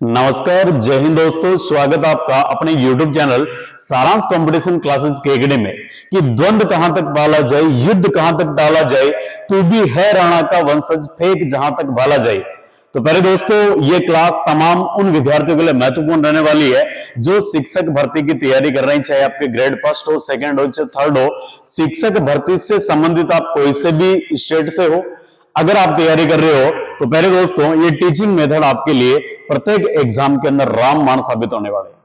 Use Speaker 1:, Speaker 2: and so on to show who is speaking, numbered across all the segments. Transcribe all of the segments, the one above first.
Speaker 1: नमस्कार, जय हिंद दोस्तों। स्वागत आपका अपने YouTube चैनल सारांश कंपटीशन क्लासेस के एकेडमी में कि द्वंद्व कहां तक पाला जाए, युद्ध कहां तक डाला जाए, तू भी है राणा का वंशज, फेंक जहां तक भाला जाए। तो पहले दोस्तों, ये क्लास तमाम उन विद्यार्थियों के लिए महत्वपूर्ण रहने वाली है जो शिक्षक भर्ती की तैयारी कर रहे हैं, चाहे आपके ग्रेड फर्स्ट हो, सेकंड हो, चाहे थर्ड हो। शिक्षक भर्ती से संबंधित आप कोई से भी स्टेट से हो, अगर आप तैयारी कर रहे हो तो पहले दोस्तों, ये टीचिंग मेथड आपके लिए प्रत्येक एग्जाम के अंदर रामबाण साबित होने वाले हैं।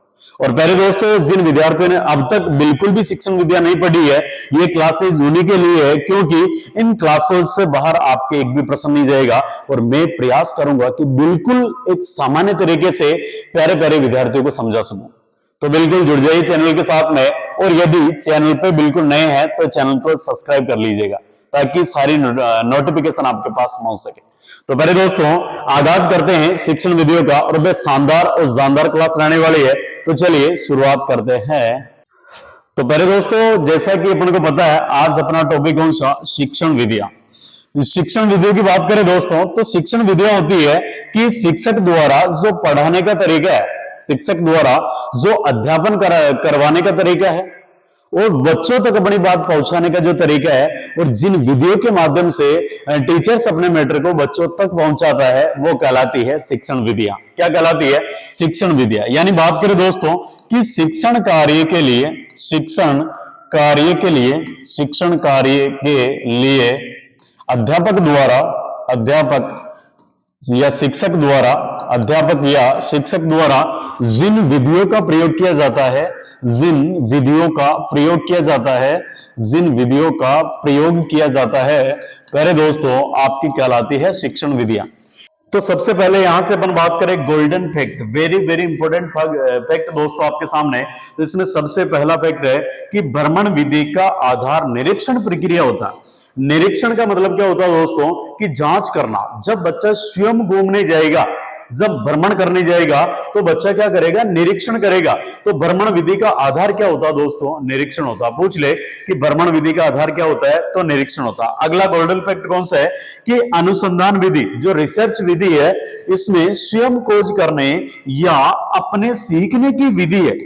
Speaker 1: और पहले दोस्तों, जिन विद्यार्थियों ने अब तक बिल्कुल भी शिक्षण विद्या नहीं पढ़ी है, ये क्लासेस उन्हीं के लिए है, क्योंकि इन क्लासेस से बाहर आपके एक भी प्रश्न नहीं जाएगा। और मैं प्रयास करूंगा कि बिल्कुल एक सामान्य तरीके से प्यारे प्यारे विद्यार्थियों को समझा सकूं। तो बिल्कुल जुड़ जाइए चैनल के साथ में, और यदि चैनल पे बिल्कुल नए हैं तो चैनल को सब्सक्राइब कर लीजिएगा ताकि सारी नोटिफिकेशन आपके पास पहुंच सके। तो पहले दोस्तों, आगाज करते हैं शिक्षण वीडियो का, और वह शानदार और जानदार क्लास रहने वाली है। तो चलिए शुरुआत करते हैं। तो पहले दोस्तों, जैसा कि अपन को पता है, आज अपना टॉपिक कौन सा? शिक्षण विधियां। शिक्षण विधियों की बात करें दोस्तों, तो शिक्षण विधियां होती है कि शिक्षक द्वारा जो पढ़ाने का तरीका है, शिक्षक द्वारा जो अध्यापन करवाने का तरीका है, और बच्चों तक अपनी बात पहुंचाने का जो तरीका है, और जिन विधियों के माध्यम से टीचर्स अपने मैटर को बच्चों तक पहुंचाता है, वो कहलाती है शिक्षण विधियां। क्या कहलाती है? शिक्षण विधियां। यानी बात करें दोस्तों कि शिक्षण कार्य के लिए अध्यापक या शिक्षक द्वारा जिन विधियों का प्रयोग किया जाता है, पहले दोस्तों आपकी कहलाती है शिक्षण विधियां। तो सबसे पहले यहां से अपन बात करें golden fact, very very important fact दोस्तों आपके सामने। तो इसमें सबसे पहला फैक्ट है कि भ्रमण विधि का आधार निरीक्षण प्रक्रिया होता है। निरीक्षण का मतलब क्या होता है दोस्तों? कि जांच करना। जब बच्चा स्वयं घूमने जाएगा, जब भ्रमण करने जाएगा, तो बच्चा क्या करेगा? निरीक्षण करेगा। तो भ्रमण विधि का आधार क्या होता है दोस्तों? निरीक्षण होता है। पूछ ले कि भ्रमण विधि का आधार क्या होता है, तो निरीक्षण होता है। अगला गोल्डन फैक्ट कौन सा है? कि अनुसंधान विधि, जो रिसर्च विधि है, इसमें स्वयं खोज करने या अपने सीखने की विधि है।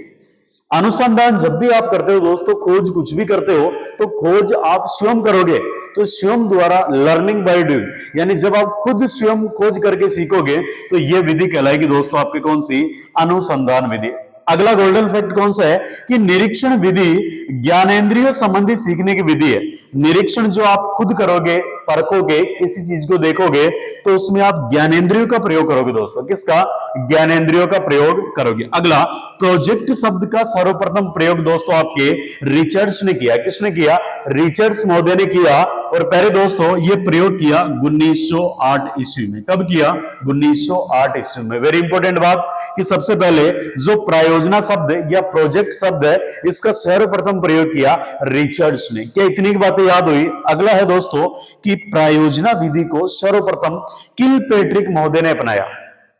Speaker 1: अनुसंधान जब भी आप करते हो दोस्तों, खोज कुछ भी करते हो, तो खोज आप स्वयं करोगे, तो स्वयं द्वारा, लर्निंग बाय डूइंग, यानी जब आप खुद स्वयं खोज करके सीखोगे, तो यह विधि कहलाएगी दोस्तों आपकी कौन सी? अनुसंधान विधि। अगला गोल्डन फैक्ट कौन सा है? कि निरीक्षण विधि ज्ञानेंद्रियों संबंधी सीखने की विधि है। निरीक्षण जो आप खुद करोगे, परखोगे, किसी चीज को देखोगे, तो उसमें आप ज्ञानेंद्रियों का प्रयोग करोगे दोस्तों। किसका? ज्ञानेंद्रियों का प्रयोग करोगे। अगला, प्रोजेक्ट शब्द का सर्वप्रथम प्रयोग दोस्तों आपके रिचर्ड्स ने किया। किसने किया? रिचर्ड्स महोदय ने किया। और पहले दोस्तों ये प्रयोग किया 1908 ईस्वी में। कब किया? 1908 ईस्वी में। वेरी इंपॉर्टेंट बात कि सबसे पहले जो प्रायोजना शब्द या प्रोजेक्ट शब्द है, इसका सर्वप्रथम प्रयोग किया रिचर्ड्स ने। क्या इतनी बातें याद हुई? अगला है दोस्तों कि प्रायोजना विधि को सर्वप्रथम किलपेट्रिक महोदय ने अपनाया।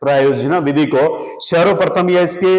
Speaker 1: प्रायोजना विधि को सर्वप्रथम या इसके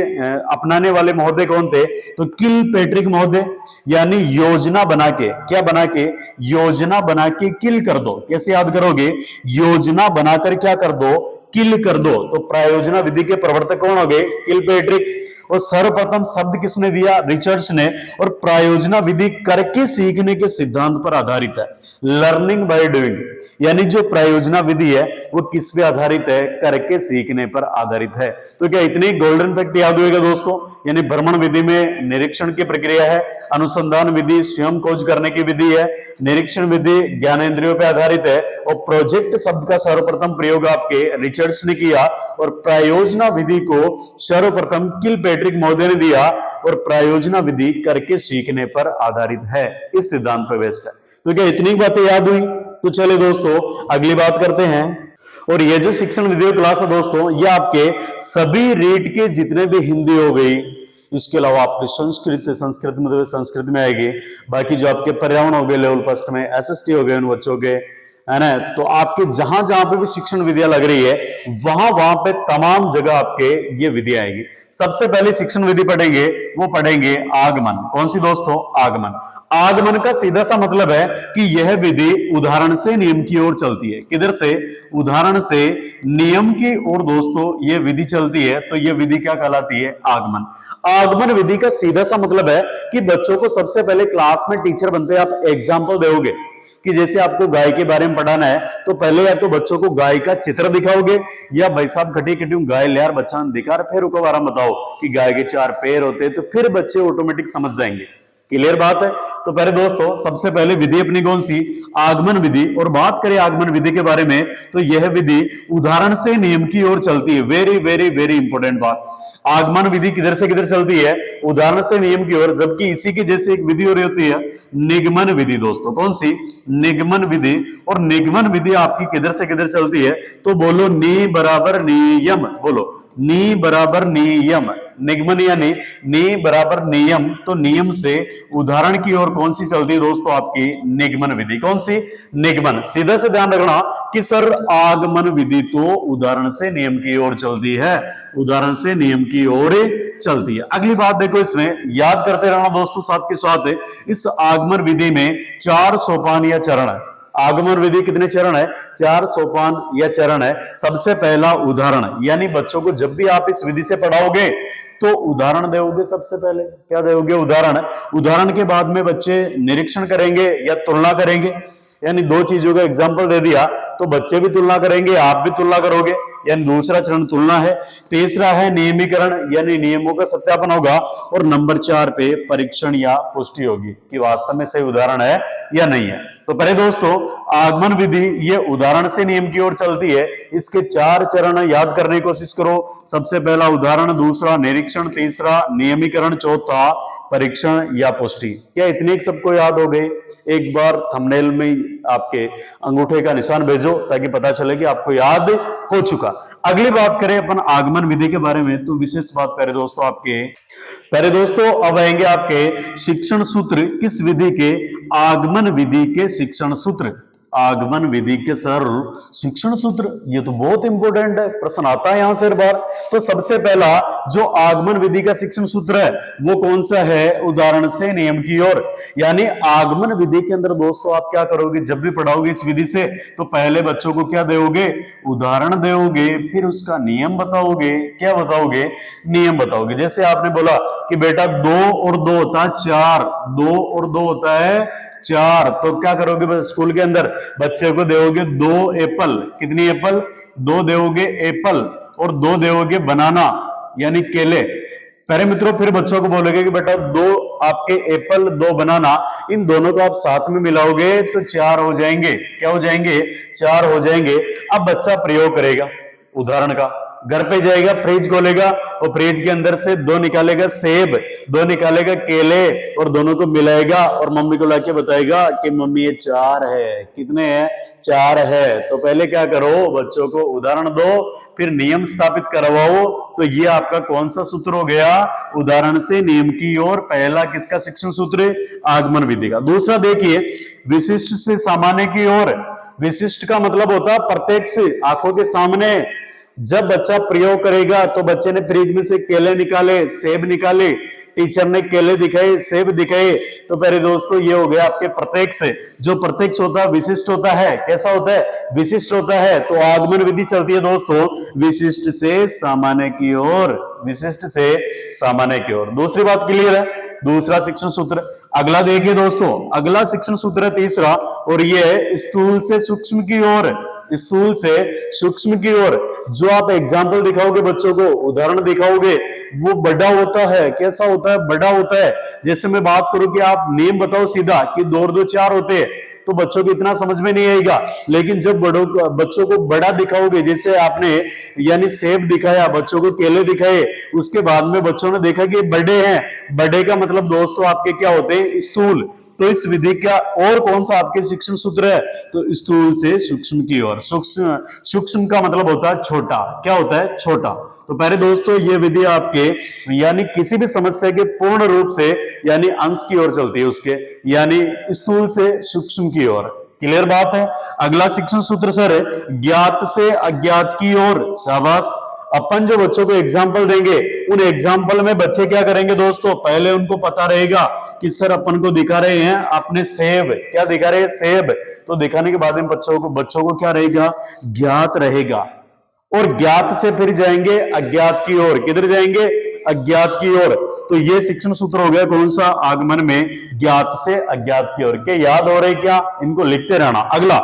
Speaker 1: अपनाने वाले महोदय कौन थे? तो किलपेट्रिक महोदय। यानी योजना बना के, क्या बना के? योजना बना के किल कर दो। कैसे याद करोगे? योजना बनाकर क्या कर दो? किल कर दो। तो प्रायोजना विधि के प्रवर्तक कौन हो गए? किलपेट्रिक। और सर्वप्रथम शब्द किसने दिया? रिचर्ड्स ने। और प्रायोजना विधि करके सीखने के सिद्धांत पर आधारित है, लर्निंग बाय डूइंग। यानी जो प्रायोजना विधि है वो किस पे आधारित है? करके सीखने पर आधारित है। तो क्या इतने गोल्डन फैक्ट याद होगा दोस्तों? यानी भ्रमण विधि में निरीक्षण की प्रक्रिया है, अनुसंधान विधि स्वयं खोज करने की विधि है, निरीक्षण विधि ज्ञानेंद्रियों पर आधारित है, और प्रोजेक्ट शब्द का सर्वप्रथम प्रयोग आपके रिचर्ड्स ने किया, और प्रायोजना विधि को सर्वप्रथम किलपेट्रिक महोदय ने दिया, और प्रायोजना विधि करके सीखने पर आधारित है, इस सिद्धांत पर बेस्ड है। तो क्या इतनी बातें याद हुई? तो चलिए दोस्तों अगली बात करते हैं। और ये जो शिक्षण विधि क्लास है दोस्तों, ये आपके सभी रीड के जितने भी हिंदी हो गई, इसके अलावा आपके संस्कृत मतलब संस्कृत में आएगी, बाकी जो आपके पर्यावरण हो गए लेवल फर्स्ट में, एसएसटी हो गए उन बच्चों के, है ना। तो आपके जहां जहां पे भी शिक्षण विधियां लग रही है वहां वहां पे तमाम जगह आपके ये विधि आएगी। सबसे पहले शिक्षण विधि पढ़ेंगे, वो पढ़ेंगे आगमन। कौन सी दोस्तों? आगमन। आगमन का सीधा सा मतलब है कि यह विधि उदाहरण से नियम की ओर चलती है। किधर से? उदाहरण से नियम की ओर दोस्तों ये विधि चलती है, तो ये विधि क्या कहलाती है? आगमन। आगमन विधि का सीधा सा मतलब है कि बच्चों को सबसे पहले क्लास में टीचर बनते आप एग्जाम्पल दोगे कि जैसे आपको गाय के बारे में पढ़ाना है तो पहले या तो बच्चों को गाय का चित्र दिखाओगे, या भाई साहब खटी खटी गाय ले यार बच्चा दिखा, फिर उनको आराम बताओ कि गाय के 4 पैर होते हैं, तो फिर बच्चे ऑटोमेटिक समझ जाएंगे। क्लियर बात है? तो पहले दोस्तों सबसे पहले विधि अपनी कौन सी? आगमन विधि। और बात करें आगमन विधि के बारे में तो यह विधि उदाहरण से नियम की ओर चलती है। वेरी वेरी वेरी इंपॉर्टेंट बात। आगमन विधि किधर से किधर चलती है? उदाहरण से नियम की ओर। जबकि इसी की जैसे एक विधि और होती है निगमन विधि दोस्तों। कौन सी? निगमन विधि। और निगमन विधि आपकी किधर से किधर चलती है? तो बोलो नी बराबर नियम। बोलो नी बराबर नियम। निगमन यानी नी बराबर नियम, तो नियम से उदाहरण की ओर कौन सी चलती है दोस्तों? आपकी निगमन विधि। कौन सी? निगमन। सीधा से ध्यान रखना कि सर आगमन विधि तो उदाहरण से नियम की ओर चलती है, उदाहरण से नियम की ओर चलती है। अगली बात देखो, इसमें याद करते रहना दोस्तों साथ के साथ इस आगमन विधि में 4 सोपान या चरण है। आगमन विधि कितने चरण है? 4 सोपान या चरण है। सबसे पहला उदाहरण, यानी बच्चों को जब भी आप इस विधि से पढ़ाओगे तो उदाहरण दोगे। सबसे पहले क्या दोगे? उदाहरण। उदाहरण के बाद में बच्चे निरीक्षण करेंगे या तुलना करेंगे, यानी 2 चीजों का एग्जाम्पल दे दिया तो बच्चे भी तुलना करेंगे, आप भी तुलना करोगे, यानी दूसरा चरण तुलना है। तीसरा है नियमीकरण, यानी नियमों का सत्यापन होगा। और नंबर 4 पे परीक्षण या पुष्टि होगी कि वास्तव में सही उदाहरण है या नहीं है। तो पहले दोस्तों आगमन विधि ये उदाहरण से नियम की ओर चलती है। इसके 4 चरण याद करने की कोशिश करो। सबसे पहला उदाहरण, दूसरा निरीक्षण, तीसरा नियमीकरण, चौथा परीक्षण या पुष्टि। क्या इतने सबको याद हो गए? एक बार थंबनेल में आपके अंगूठे का निशान भेजो ताकि पता चले कि आपको याद हो चुका। अगली बात करें अपन आगमन विधि के बारे में, तो विशेष बात करें दोस्तों आपके पहले दोस्तों अब आएंगे आपके शिक्षण सूत्र। किस विधि के? आगमन विधि के शिक्षण सूत्र। आगमन विधि के सर शिक्षण सूत्र, ये तो बहुत इंपॉर्टेंट है, प्रश्न आता है यहां से हर बार। तो सबसे पहला जो आगमन विधि का शिक्षण सूत्र है वो कौन सा है? उदाहरण से नियम की ओर। यानी आगमन विधि के अंदर दोस्तों आप क्या करोगे? जब भी पढ़ाओगे इस विधि से तो पहले बच्चों को क्या दोगे? उदाहरण दोगे, फिर उसका नियम बताओगे। क्या बताओगे? नियम बताओगे। जैसे आपने बोला कि बेटा 2 और 2 होता है 4, 2 और 2 होता है 4, तो क्या करोगे? स्कूल के अंदर बच्चे को दोगे 2 एप्पल। कितनी एप्पल? 2 दोगे एप्पल, और 2 दोगे बनाना यानी केले। पहले मित्रों फिर बच्चों को बोलोगे कि बेटा 2 आपके एप्पल, 2 बनाना, इन दोनों को आप साथ में मिलाओगे तो 4 हो जाएंगे। क्या हो जाएंगे? 4 हो जाएंगे। अब बच्चा प्रयोग करेगा उदाहरण का, घर पे जाएगा, फ्रिज खोलेगा और फ्रिज के अंदर से 2 निकालेगा सेब, 2 निकालेगा केले, और दोनों को मिलाएगा और मम्मी को लाके बताएगा कि मम्मी ये 4 है। कितने हैं? 4 है। तो पहले क्या करो? बच्चों को उदाहरण दो, फिर नियम स्थापित करवाओ। तो ये आपका कौन सा सूत्र हो गया? उदाहरण से नियम की ओर। पहला किसका शिक्षण सूत्र? आगमन विधि का। दूसरा देखिए विशिष्ट से सामान्य की ओर। विशिष्ट का मतलब होता है प्रत्यक्ष, आंखों के सामने। जब बच्चा प्रयोग करेगा तो बच्चे ने फ्रिज में से केले निकाले, सेब निकाले, टीचर ने केले दिखाए, सेब दिखाए, तो पहले दोस्तों ये हो गया आपके प्रत्यक्ष। जो प्रत्यक्ष होता है विशिष्ट होता है। कैसा होता है? विशिष्ट होता है। तो आगमन विधि चलती है दोस्तों विशिष्ट से सामान्य की ओर। विशिष्ट से सामान्य की ओर। दूसरी बात क्लियर है? दूसरा शिक्षण सूत्र। अगला देखिए दोस्तों, अगला शिक्षण सूत्र है तीसरा, और ये स्थूल से सूक्ष्म की ओर। स्थूल से सूक्ष्म की ओर। जो आप एग्जाम्पल दिखाओगे बच्चों को, उदाहरण दिखाओगे, वो बड़ा होता है। कैसा होता है? बड़ा होता है। जैसे मैं बात करूं कि आप नेम बताओ सीधा कि 2 और 2 4 होते हैं, तो बच्चों को इतना समझ में नहीं आएगा। लेकिन जब बच्चों को बड़ा दिखाओगे, जैसे आपने यानी सेब दिखाया, बच्चों को केले दिखाए, उसके बाद में बच्चों ने देखा कि बड़े हैं। बड़े का मतलब दोस्तों आपके क्या होते हैं? स्थूल। तो इस विधि का और कौन सा आपके शिक्षण सूत्र है? तो स्थूल से सूक्ष्म की ओर। सूक्ष्म, सूक्ष्म का मतलब होता है छोटा। क्या होता है? छोटा। तो पहले दोस्तों ये विधि आपके यानी किसी भी समस्या के पूर्ण रूप से यानी अंश की ओर चलती है उसके, यानी स्थूल से सूक्ष्म की ओर। क्लियर बात है। अगला शिक्षण सूत्र सर, ज्ञात से अज्ञात की ओर। शाबाश। अपन जो बच्चों को एग्जाम्पल देंगे, उन एग्जाम्पल में बच्चे क्या करेंगे दोस्तों, पहले उनको पता रहेगा कि सर अपन को दिखा रहे हैं अपने सेब, क्या दिखा रहे हैं, सेब। तो दिखाने के बाद में बच्चों को क्या रहेगा, ज्ञात रहेगा। और ज्ञात से फिर जाएंगे अज्ञात की ओर। किधर जाएंगे, अज्ञात की ओर। तो ये शिक्षण सूत्र हो गया कौन सा, आगमन में ज्ञात से अज्ञात की ओर। के याद हो रहे क्या, इनको लिखते रहना। अगला,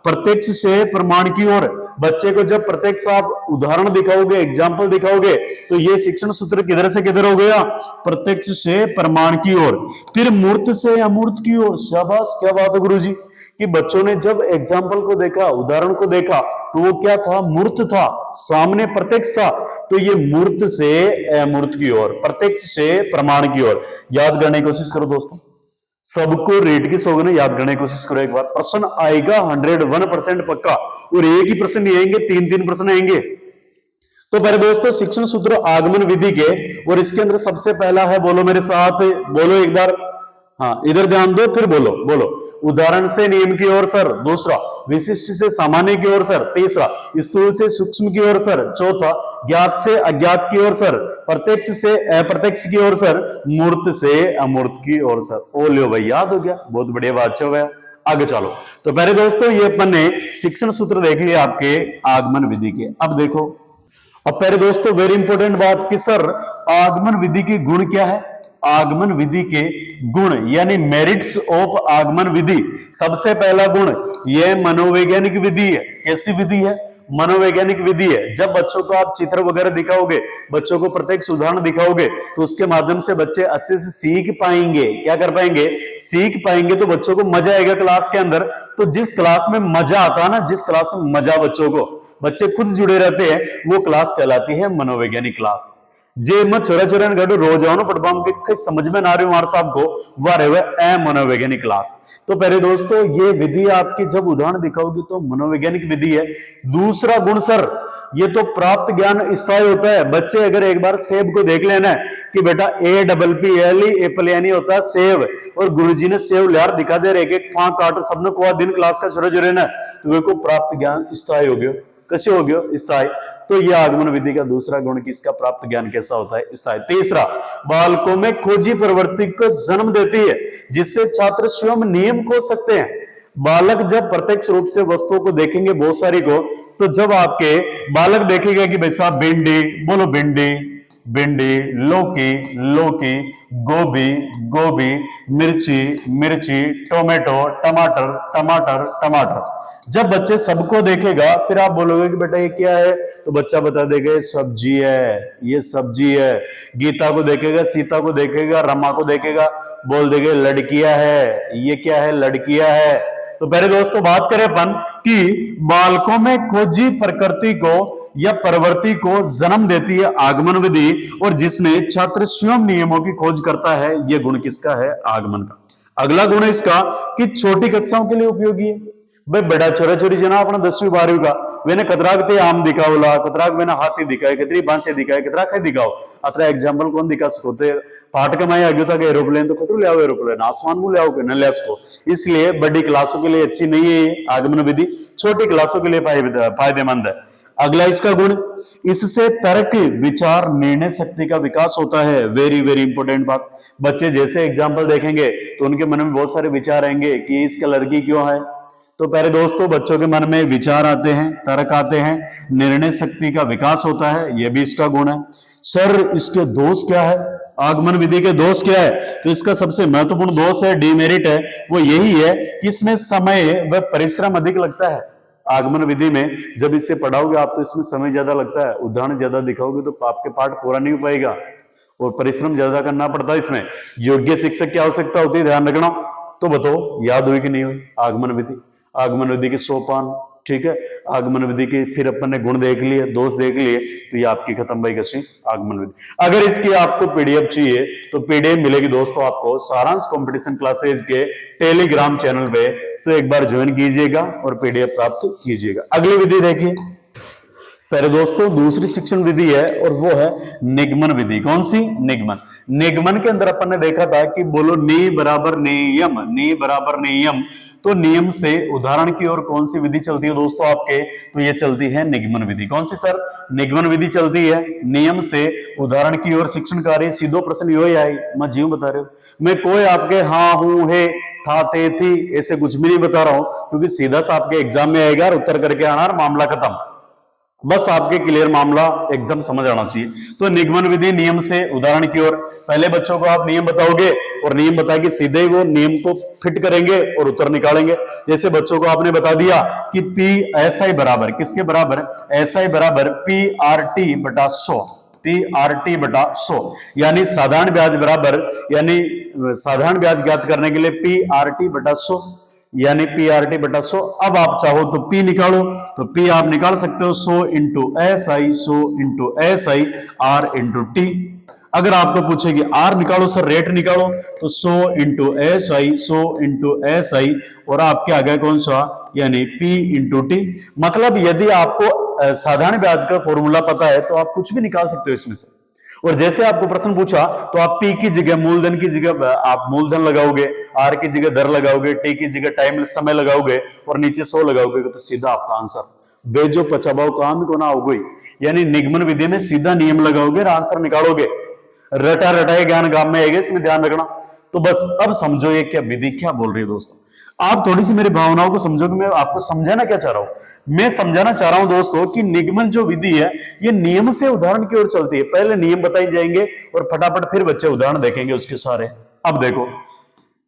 Speaker 1: प्रत्यक्ष से प्रमाण की ओर। बच्चे को जब प्रत्यक्ष आप उदाहरण दिखाओगे, एग्जाम्पल दिखाओगे, तो ये शिक्षण सूत्र किधर से किधर हो गया, प्रत्यक्ष से प्रमाण की ओर। फिर मूर्त से अमूर्त की ओर। शाबाश, क्या बात है गुरुजी, कि बच्चों ने जब एग्जाम्पल को देखा, उदाहरण को देखा, तो वो क्या था, मूर्त था, सामने प्रत्यक्ष था। तो ये मूर्त से अमूर्त की ओर, प्रत्यक्ष से प्रमाण की ओर। याद करने की कोशिश करो दोस्तों, सबको रेट की सौगंध याद करने की कोशिश करो। एक बार प्रश्न आएगा 101% पक्का, और एक ही प्रश्न नहीं आएंगे, 3 प्रश्न आएंगे। तो पहले दोस्तों शिक्षण सूत्र आगमन विधि के, और इसके अंदर सबसे पहला है, बोलो मेरे साथ, बोलो एक बार, हाँ इधर ध्यान दो, फिर बोलो बोलो। उदाहरण से नियम की ओर सर, दूसरा। विशिष्ट से सामान्य की ओर सर, तीसरा। स्थूल से सूक्ष्म की ओर सर, चौथा। ज्ञात से अज्ञात की ओर सर, प्रत्यक्ष से अप्रत्यक्ष की ओर सर, मूर्त से अमूर्त की ओर सर। ओ लो भाई, याद हो गया, बहुत बढ़िया बात हो गया। आगे चलो। तो पहले दोस्तों ये अपन ने शिक्षण सूत्र देख लिए आपके आगमन विधि के। अब देखो, अब पहले दोस्तों वेरी इंपॉर्टेंट बात कि सर आगमन विधि के गुण क्या है। आगमन विधि के गुण यानी मेरिट्स ऑफ आगमन विधि। सबसे पहला गुण, यह मनोवैज्ञानिक विधि है। कैसी विधि है, मनोवैज्ञानिक विधि है। जब बच्चों को आप चित्र वगैरह दिखाओगे, बच्चों को प्रत्यक्ष उदाहरण दिखाओगे, तो उसके माध्यम से बच्चे अच्छे से सीख पाएंगे। क्या कर पाएंगे, सीख पाएंगे। तो बच्चों को मजा आएगा क्लास के अंदर। तो जिस क्लास में मजा आता है ना, जिस क्लास में मजा बच्चों को, बच्चे खुद जुड़े रहते हैं, वो क्लास कहलाती है मनोवैज्ञानिक क्लास। जे मत छोरा छोरा गढ़ रोज आओ ना पढ़वा के समझ में ना रहे हमारे साहब को, वारे हुए ए मनोवैज्ञानिक क्लास। तो पहले दोस्तों ये विधि आपकी जब उदाहरण दिखाओगी तो मनोवैज्ञानिक विधि है। दूसरा गुण सर, ये तो प्राप्त ज्ञान स्थायी होता है। बच्चे अगर एक बार सेब को देख लेना कि बेटा APPLE एप्पल यानी होता है सेब, और गुरुजी ने सेब लियार दिखा दे रहे एक फां काट सबने को दिन क्लास का छोरे छोरे ना, तो वे को प्राप्त ज्ञान स्थायी हो गयो। कैसे हो गयो, स्थायी। तो यह आगमन विधि का दूसरा गुण कि इसका प्राप्त ज्ञान कैसा होता है, स्थायी। तीसरा, बालकों में खोजी प्रवृत्ति को जन्म देती है, जिससे छात्र स्वयं नियम खोज सकते हैं। बालक जब प्रत्यक्ष रूप से वस्तुओं को देखेंगे बहुत सारी को, तो जब आपके बालक देखेगा कि भाई साहब भिंडी, बोलो भिंडी, भिंडी, लौकी, लौकी, गोभी, गोभी, मिर्ची, मिर्ची, टोमेटो, टमाटर, टमाटर, टमाटर। जब बच्चे सबको देखेगा, फिर आप बोलोगे कि बेटा ये क्या है, तो बच्चा बता देगा ये सब्जी है, ये सब्जी है। गीता को देखेगा, सीता को देखेगा, रमा को देखेगा, बोल देगा लड़कियां है, ये क्या है, लड़कियां है। तो पहले दोस्तों बात करें अपन कि बालकों में खोजी प्रकृति को या प्रवृत्ति को जन्म देती है आगमन विधि, और जिसमें छात्र स्वयं नियमों की खोज करता है। यह गुण किसका है, आगमन का। अगला गुण है इसका कि छोटी कक्षाओं के लिए उपयोगी है। भाई बड़ा छोरा छोरी जना अपना 10वीं 12वीं का वेने कतराक ते आम दिखावला, कतराक वेना हाथी दिखाए, कतरी बांसे दिखाए, कतराक है दिखाओ। अतरा एग्जांपल कौन दिखा सको, ते पाठ कमाए आगे तक एरोप्लेन तो कटू ले आओ, एरोप्लेन आसमान में ले आओ के न ले सको। इसलिए बड़ी क्लासों के लिए अच्छी नहीं है ये आगमन विधि, छोटी क्लासों के लिए फायदेमंद है। अगला इसका गुण, इससे तर्क, विचार, निर्णय शक्ति का विकास होता है। वेरी वेरी इंपॉर्टेंट बात। बच्चे जैसे एग्जाम्पल देखेंगे तो उनके मन में बहुत सारे विचार आएंगे कि इस कलर की क्यों है। तो पहले दोस्तों बच्चों के मन में विचार आते हैं, तर्क आते हैं, निर्णय शक्ति का विकास होता है। यह भी इसका गुण है। सर इसके दोष क्या है, आगमन विधि के दोष क्या है, तो इसका सबसे महत्वपूर्ण दोष है, डीमेरिट है, वो यही है कि इसमें समय व परिश्रम अधिक लगता है। आगमन विधि में जब इसे पढ़ाओगे आप तो इसमें समय ज्यादा लगता है, उदाहरण ज्यादा दिखाओगे तो आपके पाठ पूरा नहीं हो पाएगा, और परिश्रम ज्यादा करना पड़ता है। इसमें योग्य शिक्षक की आवश्यकता होती है, ध्यान रखना। तो बताओ याद हुई कि नहीं हुई आगमन विधि, आगमन विधि के सोपान, ठीक है। आगमन विधि के फिर अपन ने गुण देख लिए, दोष देख लिए, तो ये आपकी खत्म भाई कशी आगमन विधि। अगर इसकी आपको पीडीएफ चाहिए तो पीडीएफ मिलेगी दोस्तों आपको सारांश कंपटीशन क्लासेस के टेलीग्राम चैनल पे, तो एक बार ज्वाइन कीजिएगा और पीडीएफ प्राप्त कीजिएगा। अगली विधि देखिए, पहले दोस्तों दूसरी शिक्षण विधि है और वो है निगमन विधि। कौन सी? निगमन। निगमन के अंदर अपन ने देखा था कि बोलो नी बराबर नियम, नी बराबर नियम। तो नियम से उदाहरण की ओर कौन सी विधि चलती है दोस्तों आपके? तो ये चलती है निगमन विधि। कौन सी सर? निगमन विधि चलती है। नियम से उदाहरण की ओर शिक्षण कार्य। सीधो प्रश्न यो ही आई, मैं जीव बता रहे हो, मैं कोई आपके हाँ हूं है था थे थी ऐसे कुछ भी नहीं बता रहा हूं, क्योंकि सीधा सा आपके एग्जाम में आएगा और उत्तर करके आना और मामला खत्म। बस आपके क्लियर मामला एकदम समझ आना चाहिए। तो निगमन विधि नियम से उदाहरण की ओर। पहले बच्चों को आप नियम बताओगे और नियम बता के सीधे ही वो नियम को फिट करेंगे और उत्तर निकालेंगे। जैसे बच्चों को आपने बता दिया कि पी एस आई बराबर किसके बराबर? एस आई बराबर पी आर टी बटा 100, पी आर टी बटा 100, यानी साधारण ब्याज बराबर, यानी साधारण ब्याज ज्ञात करने के लिए पी आर टी बटा 100, यानी पी आर टी बटा 100। अब आप चाहो तो पी निकालो, तो पी आप निकाल सकते हो 100 into S I, 100 into S I, R into T. अगर आपको पूछे कि आर निकालो सर, रेट निकालो, तो 100 into S I, 100 into S आई, और आपके आ गया कौन सा? यानी पी इंटू टी। मतलब यदि आपको साधारण ब्याज का फॉर्मूला पता है तो आप कुछ भी निकाल सकते हो इसमें से। और जैसे आपको प्रश्न पूछा तो आप पी की जगह मूलधन की जगह आप मूलधन लगाओगे, आर की जगह दर लगाओगे, टी की जगह टाइम समय लगाओगे और नीचे 100 लगाओगे, तो सीधा आपका आंसर बेजो पचाबाओ काम को ना हो गई। यानी निगमन विधि में सीधा नियम लगाओगे और आंसर निकालोगे। रटा रटाए ज्ञान गांव में आएगा, इसमें ध्यान रखना। तो बस अब समझो ये क्या विधि क्या बोल रही है दोस्तों। आप थोड़ी सी मेरी भावनाओं को समझो कि मैं आपको समझाना क्या चाह रहा हूं। मैं समझाना चाह रहा हूं दोस्तों कि निगमन जो विधि है ये नियम से उदाहरण की ओर चलती है। पहले नियम बताए जाएंगे और फटाफट फिर बच्चे उदाहरण देखेंगे उसके सारे। अब देखो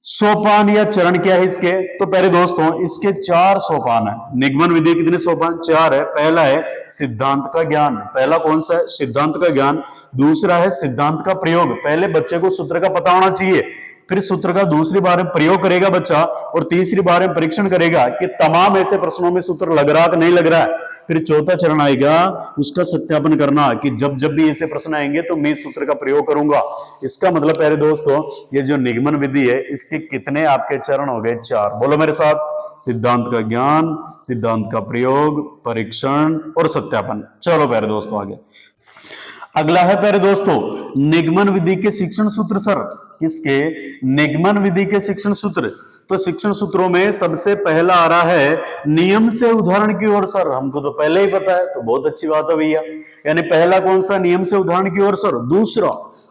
Speaker 1: सोपान या चरण क्या है इसके? तो पहले दोस्तों इसके 4 सोपान है। निगमन विधि कितने सोपान? 4 है। पहला है सिद्धांत का ज्ञान। पहला कौन सा है? सिद्धांत का ज्ञान। दूसरा है सिद्धांत का प्रयोग। पहले बच्चे को सूत्र का पता होना चाहिए, फिर सूत्र का दूसरी बार में प्रयोग करेगा बच्चा, और तीसरी बार में परीक्षण करेगा कि तमाम ऐसे प्रश्नों में सूत्र लग रहा कि नहीं लग रहा है। फिर चौथा चरण आएगा उसका सत्यापन करना कि जब जब भी ऐसे प्रश्न आएंगे तो मैं सूत्र का प्रयोग करूंगा। इसका मतलब पहले दोस्तों ये जो निगमन विधि है इसके कितने आपके चरण हो गए? 4। बोलो मेरे साथ, सिद्धांत का ज्ञान, सिद्धांत का प्रयोग, परीक्षण और सत्यापन। चलो पहले दोस्तों आगे। अगला है प्यारे दोस्तों निगमन विधि के शिक्षण सूत्र। सर किसके? निगमन विधि के शिक्षण सूत्र। तो शिक्षण सूत्रों में सबसे पहला आ रहा है नियम से उदाहरण की ओर। सर हमको तो पहले ही पता है, तो बहुत अच्छी बात है भैया। यानी पहला कौन सा? नियम से उदाहरण की ओर सर। दूसरा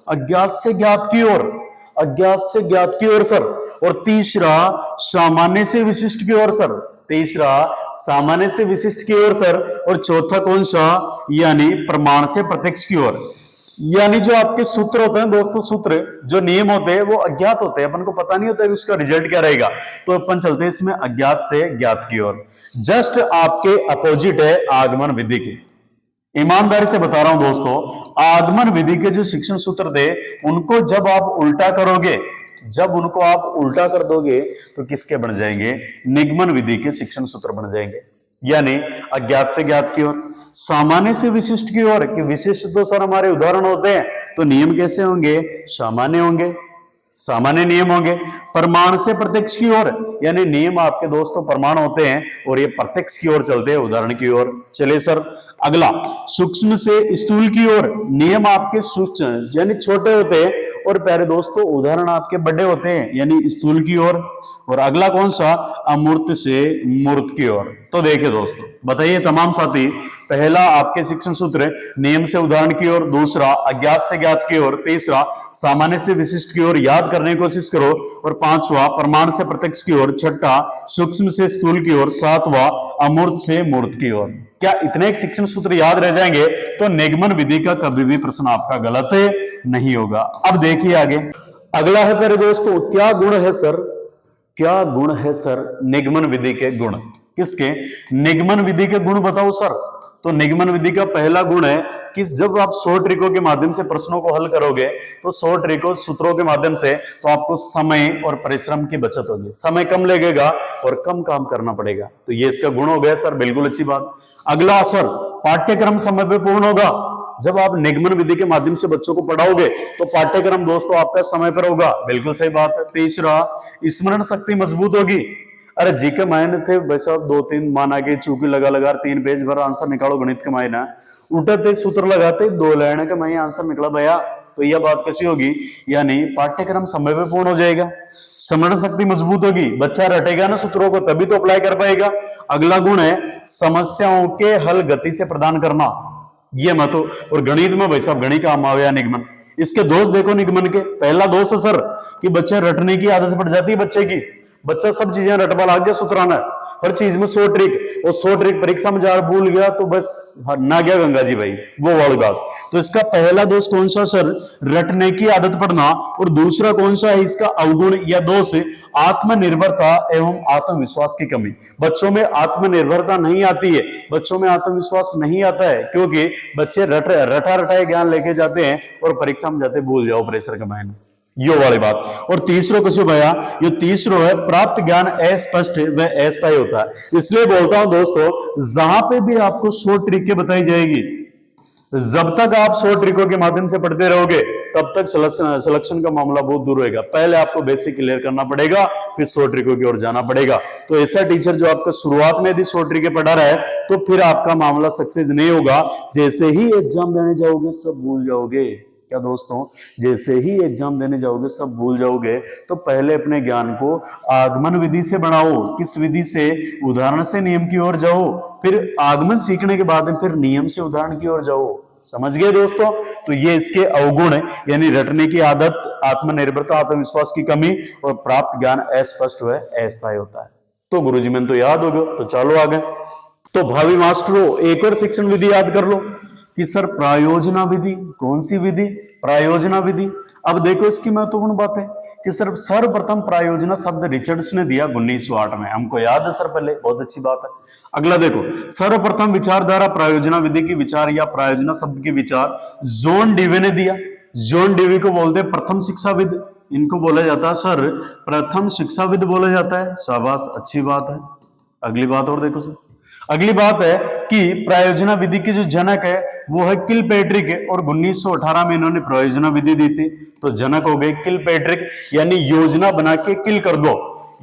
Speaker 1: अज्ञात से ज्ञात की ओर, अज्ञात से ज्ञात की ओर सर। और तीसरा सामान्य से विशिष्ट की ओर सर। तीसरा सामान्य से विशिष्ट की ओर सर। और चौथा कौन सा? यानी प्रमाण से प्रत्यक्ष की ओर। यानी जो आपके सूत्र होते हैं दोस्तों, सूत्र जो नियम होते हैं वो अज्ञात होते हैं, अपन को पता नहीं होता है उसका रिजल्ट क्या रहेगा, तो अपन चलते हैं इसमें अज्ञात से ज्ञात की ओर। जस्ट आपके अपोजिट है आगमन विधि की। ईमानदारी से बता रहा हूं दोस्तों, आगमन विधि के जो शिक्षण सूत्र थे उनको जब आप उल्टा करोगे, जब उनको आप उल्टा कर दोगे तो किसके बन जाएंगे? निगमन विधि के शिक्षण सूत्र बन जाएंगे। यानी अज्ञात से ज्ञात की ओर, सामान्य से विशिष्ट की ओर। कि विशिष्ट तो सर हमारे उदाहरण होते हैं, तो नियम कैसे होंगे? सामान्य होंगे, सामान्य नियम होंगे। प्रमाण से प्रत्यक्ष की ओर, यानी नियम आपके दोस्तों प्रमाण होते हैं और ये प्रत्यक्ष की ओर चलते हैं, उदाहरण की ओर। चलिए सर अगला सूक्ष्म से स्थूल की ओर। नियम आपके सूक्ष्म यानी छोटे होते हैं और प्यारे दोस्तों उदाहरण आपके बड़े होते हैं, यानी स्थूल की ओर। और अगला कौन सा? अमूर्त से मूर्त की ओर। तो देखिए दोस्तों बताइए तमाम साथी, पहला आपके शिक्षण सूत्र नियम से उदाहरण की ओर, दूसरा अज्ञात से ज्ञात की ओर, तीसरा सामान्य से विशिष्ट की ओर, याद करने की कोशिश करो, और पांचवा प्रमाण से प्रत्यक्ष की ओर, छठा सूक्ष्म से स्थूल की ओर, सातवां अमूर्त से मूर्त की ओर। क्या इतने एक शिक्षण सूत्र याद रह जाएंगे तो निगमन विधि का कभी भी प्रश्न आपका गलत नहीं होगा। अब देखिए आगे अगला है प्यारे दोस्तों, क्या गुण है सर? क्या गुण है सर निगमन विधि के गुण? किसके? निगमन विधि के गुण बताओ सर। तो निगमन विधि का पहला गुण है कि जब आप शॉर्ट ट्रिकों के माध्यम से प्रश्नों को हल करोगे तो शॉर्ट ट्रिकों सूत्रों के माध्यम से तो आपको समय और परिश्रम की बचत होगी, समय कम लगेगा और कम काम करना पड़ेगा। तो ये इसका गुण हो गया सर, बिल्कुल अच्छी बात। अगला सर पाठ्यक्रम समय पे पूर्ण होगा। जब आप निगमन विधि के माध्यम से बच्चों को पढ़ाओगे तो पाठ्यक्रम दोस्तों आपका समय पर होगा, बिल्कुल सही बात है। तीसरा स्मरण शक्ति मजबूत होगी। अरे जी के मायने थे वैसे आप 2-3 माना के चूकी लगा लगा 3 पेज भर आंसर निकालो गणित के मायना, उल्टे सूत्र लगाते 2 लाइन के मायने आंसर निकला भैया, तो यह बात कैसी होगी, यानी पाठ्यक्रम समय पे पूर्ण हो जाएगा, स्मरण शक्ति मजबूत होगी, बच्चा रटेगा ना सूत्रों को तभी तो अप्लाई कर पाएगा। अगला गुण है समस्याओं के हल गति से प्रदान करना, ये मत हो। और गणित में भाई साहब गणित का आया निगमन, इसके दोष देखो निगमन के। पहला दोष है सर कि बच्चे रटने की आदत पड़ जाती है बच्चे की, बच्चा सब चीजें रटवा लाग गया सुतराना, हर चीज में 100 ट्रिक, और 100 ट्रिक परीक्षा में जार भूल गया तो बस ना गया गंगा जी भाई, वो वाली बात। तो इसका पहला दोष कौन सा सर, रटने की आदत पड़ना। और दूसरा कौन सा है इसका अवगुण या दोष, आत्मनिर्भरता एवं आत्मविश्वास की कमी। बच्चों में आत्मनिर्भरता नहीं आती है, बच्चों में आत्मविश्वास नहीं आता है, क्योंकि बच्चे रटा रटाए ज्ञान लेके जाते हैं और परीक्षा में जाते भूल जाओ प्रेशर के मायने, यो वाली बात। और तीसरो कसो भैया, ये तीसरो है प्राप्त ज्ञान अस्पष्ट व अस्थायी होता है। इसलिए बोलता हूं दोस्तों, जहां पे भी आपको 100 ट्रिकें बताई जाएगी, जब तक आप 100 ट्रिकों के माध्यम से पढ़ते रहोगे तब तक सिलेक्शन का मामला बहुत दूर होगा। पहले आपको बेसिक क्लियर करना पड़ेगा, फिर 100 ट्रिकों की ओर जाना पड़ेगा। तो ऐसा टीचर जो आपका शुरुआत में यदि 100 ट्रिकें पढ़ा रहा है तो फिर आपका मामला सक्सेस नहीं होगा। जैसे ही एग्जाम देने जाओगे सब भूल जाओगे। क्या दोस्तों, जैसे ही एग्जाम देने जाओगे सब भूल जाओगे। तो पहले अपने ज्ञान को आगमन विधि से बढ़ाओ, किस विधि से, उदाहरण से नियम की ओर जाओ, फिर आगमन सीखने के बाद फिर नियम से उदाहरण की ओर जाओ। समझ गए दोस्तों। तो ये इसके अवगुण है, यानी रटने की आदत, आत्मनिर्भरता, आत्मविश्वास की कमी और प्राप्त ज्ञान अस्पष्ट व अस्थायी होता है। तो गुरुजी में तो याद होगा, तो चलो आगे। तो भावी मास्टरों एक और शिक्षण विधि याद कर लो कि सर प्रायोजना विधि, कौन सी विधि, प्रायोजना विधि। अब देखो इसकी महत्वपूर्ण बात है कि सर सर्वप्रथम प्रायोजना शब्द रिचर्ड्स ने दिया 1908 में, हमको याद है सर पहले, बहुत अच्छी बात है। अगला देखो, सर्वप्रथम विचारधारा प्रायोजना विधि की विचार या प्रायोजना शब्द की विचार जॉन डीवे ने दिया। जॉन डीवे को बोलते हैं प्रथम शिक्षाविद, इनको बोला जाता है सर प्रथम शिक्षाविद बोला जाता है। शाबाश, अच्छी बात है। अगली बात और देखो सर, अगली बात है कि प्रायोजना विधि के जो जनक है वो है किलपैट्रिक, और 1918 में इन्होंने प्रायोजना विधि दी थी। तो जनक हो गए किलपैट्रिक, यानी योजना बना के किल कर दो,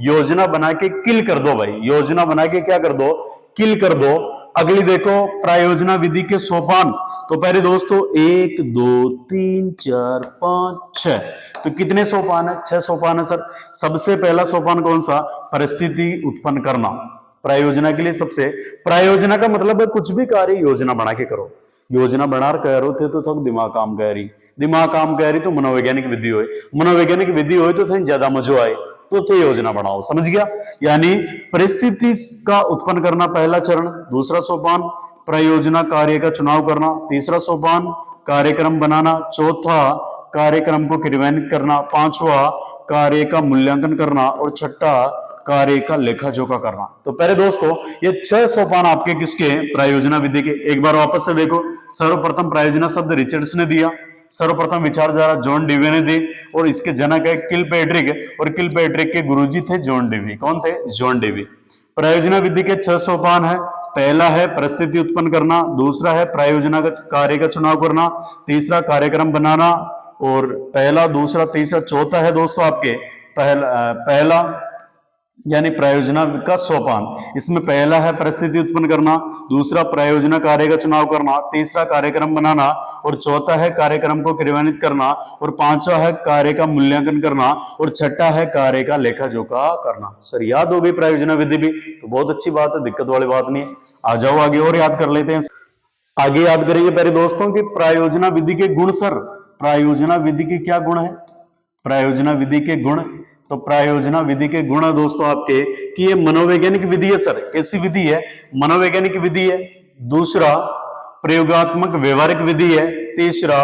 Speaker 1: योजना बना के किल कर दो भाई, योजना बना के क्या कर दो, किल कर दो। अगली देखो प्रायोजना विधि के सोपान। तो पहले दोस्तों 1 2 3 4 5 6, तो कितने सोपान है, 6 सोपान है सर। सबसे पहला सोपान कौन सा, परिस्थिति उत्पन्न करना। प्रायोजना के लिए सबसे, प्रायोजना का मतलब है कुछ भी कार्य योजना बना के करो, योजना बना करो थे तो थक दिमाग काम कह रही, दिमाग काम कह रही तो मनोवैज्ञानिक विधि हो, मनोवैज्ञानिक विधि हो तो थे ज्यादा मजो आए, तो थे योजना बनाओ। समझ गया, यानी परिस्थिति का उत्पन्न करना पहला चरण। दूसरा सोपान प्रयोजना कार्य का चुनाव करना। तीसरा सोपान कार्यक्रम बनाना। चौथा कार्यक्रम को क्रियान्वित करना। पांचवा कार्य का मूल्यांकन करना। और छठा कार्य का लेखा जोखा करना। तो पहले दोस्तों ये 6 सोपान आपके किसके, प्रायोजना विधि के। एक बार वापस से देखो, सर्वप्रथम प्रायोजना शब्द रिचर्ड्स ने दिया, सर्वप्रथम विचारधारा जॉन डीवे ने दी, और इसके जनक है किलपैट्रिक, और किलपैट्रिक के गुरुजी थे जॉन डीवी। कौन थे, जॉन डीवी। प्रायोजना विधि के 6 सोपान है। पहला है परिस्थिति उत्पन्न करना, दूसरा है प्रायोजना कार्य का चुनाव करना, तीसरा कार्यक्रम बनाना, और पहला दूसरा तीसरा चौथा है दोस्तों आपके पहला यानी प्रायोजना का सोपान। इसमें पहला है परिस्थिति उत्पन्न करना, दूसरा प्रायोजना कार्य का चुनाव करना, तीसरा कार्यक्रम बनाना, और चौथा है कार्यक्रम को क्रियान्वित करना, और पांचवा है कार्य का मूल्यांकन करना, और छठा है कार्य का लेखा जोखा करना। सर याद हो गई प्रायोजना विधि भी, तो बहुत अच्छी बात है, दिक्कत वाली बात नहीं है। आ जाओ आगे और याद कर लेते हैं। आगे याद करेंगे पहले दोस्तों की प्रायोजना विधि के गुण। सर प्रायोजना विधि के क्या गुण है, प्रायोजना विधि के गुण। तो प्रायोजना विधि के गुण है दोस्तों आपके कि ये मनोवैज्ञानिक विधि है। सर कैसी विधि है, मनोवैज्ञानिक विधि है। दूसरा प्रयोगात्मक व्यवहारिक विधि है। तीसरा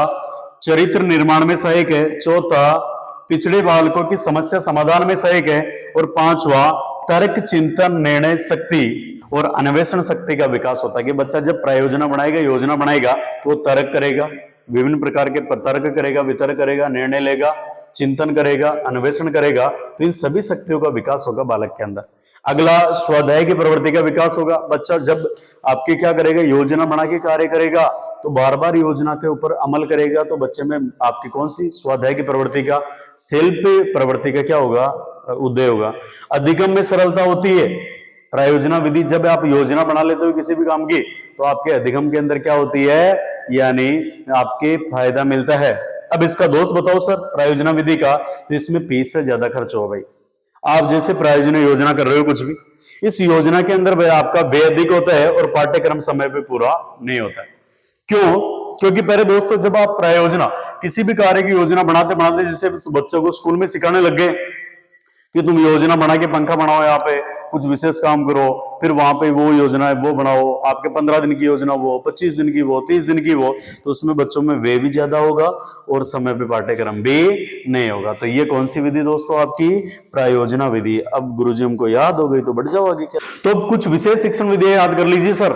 Speaker 1: चरित्र निर्माण में सहायक है। चौथा पिछड़े बालकों की समस्या समाधान में सहायक है। और पांचवा तर्क चिंतन निर्णय शक्ति और अन्वेषण शक्ति का विकास होता है कि बच्चा जब प्रायोजना बनाएगा, योजना बनाएगा, तो वो तर्क करेगा, विभिन्न प्रकार के तर्क करेगा, वितर्क करेगा, निर्णय लेगा, चिंतन करेगा, अन्वेषण करेगा। तो इन सभी शक्तियों का विकास होगा बालक के अंदर। अगला स्वाध्याय की प्रवृत्ति का विकास होगा। बच्चा जब आपके क्या करेगा, योजना बना के कार्य करेगा, तो बार बार योजना के ऊपर अमल करेगा, तो बच्चे में आपकी कौन सी स्वाध्याय की प्रवृत्ति का, सेल्फ प्रवृत्ति का क्या होगा, उदय होगा। अधिगम में सरलता होती है। प्रायोजना विधि, जब आप योजना बना लेते हो किसी भी काम की, तो आपके अधिगम के अंदर क्या होती है, यानी आपके फायदा मिलता है। अब इसका दोष बताओ सर प्रायोजना विधि का, तो इसमें फीस से ज्यादा खर्च हो भाई। आप जैसे प्रायोजना योजना कर रहे हो कुछ भी, इस योजना के अंदर आपका व्यय अधिक होता है और पाठ्यक्रम समय पे पूरा नहीं होता है। क्यों? क्योंकि पहले दोस्तों जब आप प्रायोजना किसी भी कार्य की योजना बनाते बनाते, जैसे बच्चों को स्कूल में सिखाने लग गए कि तुम योजना बना के पंखा बनाओ, यहाँ पे कुछ विशेष काम करो, फिर वहां पे वो योजना है वो बनाओ, आपके 15 दिन की योजना वो, 25 दिन की वो, 30 दिन की वो, तो उसमें बच्चों में व्यय भी ज्यादा होगा और समय पे पाठ्यक्रम भी नहीं होगा। तो ये कौन सी विधि दोस्तों? आपकी प्रायोजना विधि। अब गुरुजी हमको याद हो गई तो बढ़ जाओ आगे। क्या तो कुछ विशेष शिक्षण विधियां याद कर लीजिए सर।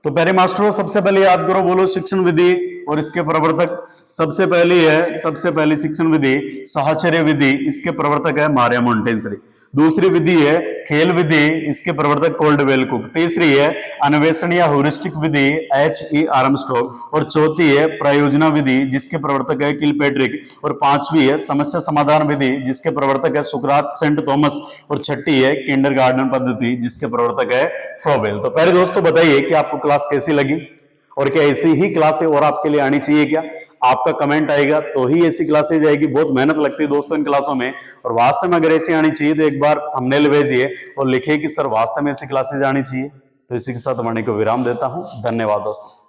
Speaker 1: तो पहले मास्टरों सबसे पहले याद करो, बोलो शिक्षण विधि और इसके प्रवर्तक। सबसे पहली शिक्षण विधि साहचर्य विधि, इसके प्रवर्तक है मारिया मोंटेसरी। दूसरी विधि है खेल विधि, इसके प्रवर्तक कोल्डवेल कुक। तीसरी है अन्वेषण या ह्यूरिस्टिक विधि, H.E. आर्मस्ट्रॉन्ग। और चौथी है प्रायोजना विधि, जिसके प्रवर्तक है किलपैट्रिक। और पांचवी है समस्या समाधान विधि, जिसके प्रवर्तक है सुकरात, सेंट थॉमस। और छठी है किंडरगार्टन पद्धति, जिसके प्रवर्तक है फ्रोबेल। तो पहले दोस्तों बताइए कि आपको क्लास कैसी लगी, और क्या ऐसी ही क्लासें और आपके लिए आनी चाहिए क्या? आपका कमेंट आएगा तो ही ऐसी क्लासेज आएगी। बहुत मेहनत लगती है दोस्तों इन क्लासों में, और वास्तव में अगर ऐसी आनी चाहिए तो एक बार थंबनेल भेजिए और लिखिए कि सर वास्तव में ऐसी क्लासेज आनी चाहिए। तो इसी के साथ वाणी को विराम देता हूं। धन्यवाद दोस्तों।